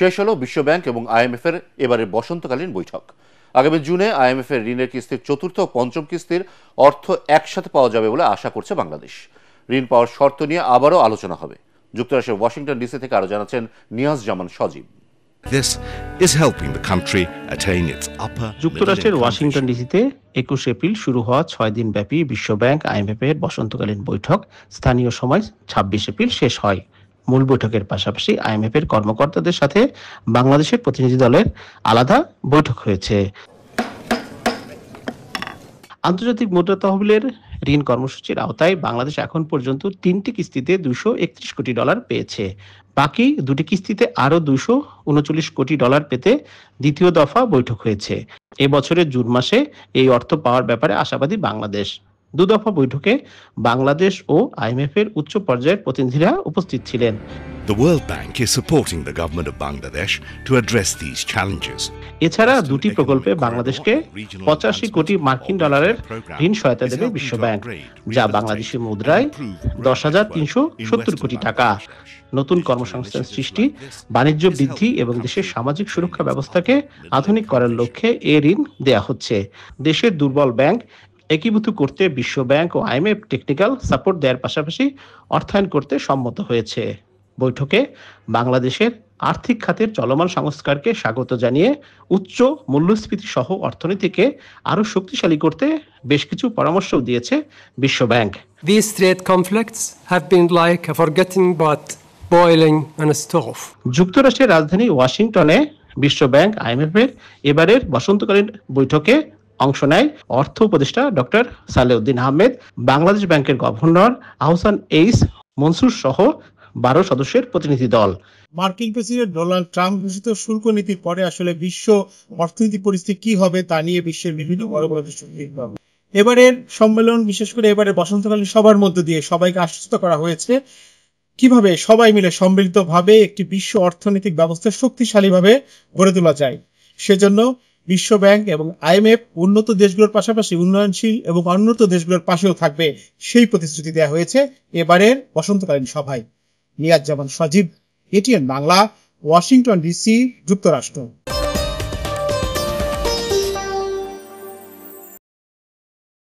শেষ হলো বিশ্বব্যাংক এবং আইএমএফ এর এবারের বসন্তকালীন বৈঠক। আগামী জুনে আইএমএফ এর ঋণের কিস্তির চতুর্থ ও পঞ্চম কিস্তির অর্থ একসাথে পাওয়া যাবে বলে আশা করছে বাংলাদেশ। ঋণ পাওয়ার শর্ত নিয়ে আবারও আলোচনা হবে। যুক্তরাষ্ট্রের ওয়াশিংটন ডিসি থেকে আরো জানাচ্ছেন নিয়াজ জামান সজীব। This is helping the country attain its upper যুক্তরাষ্ট্রের ওয়াশিংটন ডিসিতে 21 এপ্রিল শুরু হওয়া 6 দিন ব্যাপী বিশ্বব্যাংক আইএমএফ এর বসন্তকালীন বৈঠক স্থানীয় সময় 26 এপ্রিল শেষ হয়। মূল বৈঠকের পাশাপাশি আইএমএফ এর কর্মকর্তাদের সাথে বাংলাদেশের প্রতিনিধি দলের আলাদা বৈঠক হয়েছে। আন্তর্জাতিক মুদ্রা তহবিলের ঋণ কর্মসূচির আওতায় বাংলাদেশ এখন পর্যন্ত 3টি কিস্তিতে $231 কোটি পেয়েছে। বাকি 2টি কিস্তিতে আরো $239 কোটি পেতে দ্বিতীয় দফা বৈঠক হয়েছে। এবছরের জুন মাসে এই অর্থ পাওয়ার ব্যাপারে আশাবাদী বাংলাদেশ। দুদফা বৈঠকে বাংলাদেশ ও আইএমএফ এর উচ্চ পর্যায়ের প্রতিনিধিরা উপস্থিত ছিলেন। The World Bank is supporting the government of Bangladesh to address these challenges. এছাড়া দুটি প্রকল্পে বাংলাদেশকে $85 কোটি ঋণ সহায়তা দেবে বিশ্বব্যাংক, যা বাংলাদেশি মুদ্রায় 10,370 কোটি টাকা। নতুন কর্মসংস্থান সৃষ্টি, বাণিজ্য বৃদ্ধি এবং দেশের সামাজিক সুরক্ষা ব্যবস্থাকে আধুনিক করার লক্ষ্যে এ ঋণ দেয়া হচ্ছে। দেশের দুর্বল ব্যাংক একীভূত করতে বিশ্বব্যাংক ও আইএমএফ টেকনিক্যাল সাপোর্ট দেওয়ার পাশাপাশি অর্থায়ন করতে সম্মত হয়েছে। বৈঠকে বাংলাদেশের আর্থিক খাতের চলমান সংস্কারকে স্বাগত জানিয়ে উচ্চ মূল্যস্ফীতি সহ অর্থনীতিকে আরো শক্তিশালী করতে বেশ কিছু পরামর্শও দিয়েছে বিশ্বব্যাংক। These trade conflicts have been like a forgotten pot boiling on a stove. যুক্তরাষ্ট্রের রাজধানী ওয়াশিংটনে বিশ্বব্যাংক আইএমএফ এর এবারের বসন্তকালীন বৈঠকে অংশ নেয় অর্থ উপদেষ্টা ডক্টর সালেউদ্দিন আহমেদ, বাংলাদেশ ব্যাংকের গভর্নর আহসান এইস মনসুর সহ 12 সদস্যের প্রতিনিধি দল। মার্কিন প্রেসিডেন্ট ডোনাল্ড ট্রাম্প ঘোষিত শুল্ক নীতির পরে আসলে বিশ্ব অর্থনৈতিক পরিস্থিতি কি হবে তা নিয়ে বিশ্বের বিভিন্ন বড় বড় এবারের সম্মেলন, বিশেষ করে এবারের বসন্তকালীন সবার মধ্য দিয়ে সবাইকে আশ্বস্ত করা হয়েছে কিভাবে সবাই মিলে সম্মিলিতভাবে একটি বিশ্ব অর্থনৈতিক ব্যবস্থা শক্তিশালীভাবে গড়ে তোলা যায়। সেজন্য বিশ্ব ব্যাংক এবং আইএমএফ উন্নত দেশগুলোর পাশাপাশি উন্নয়নশীল এবং অনুন্নত দেশগুলোর পাশেও থাকবে, সেই প্রতিশ্রুতি দেওয়া হয়েছে এবারের বসন্তকালীন সভায়। নিয়াজ জামান সজীব, এটিএন বাংলা, ওয়াশিংটন ডিসি, যুক্তরাষ্ট্র।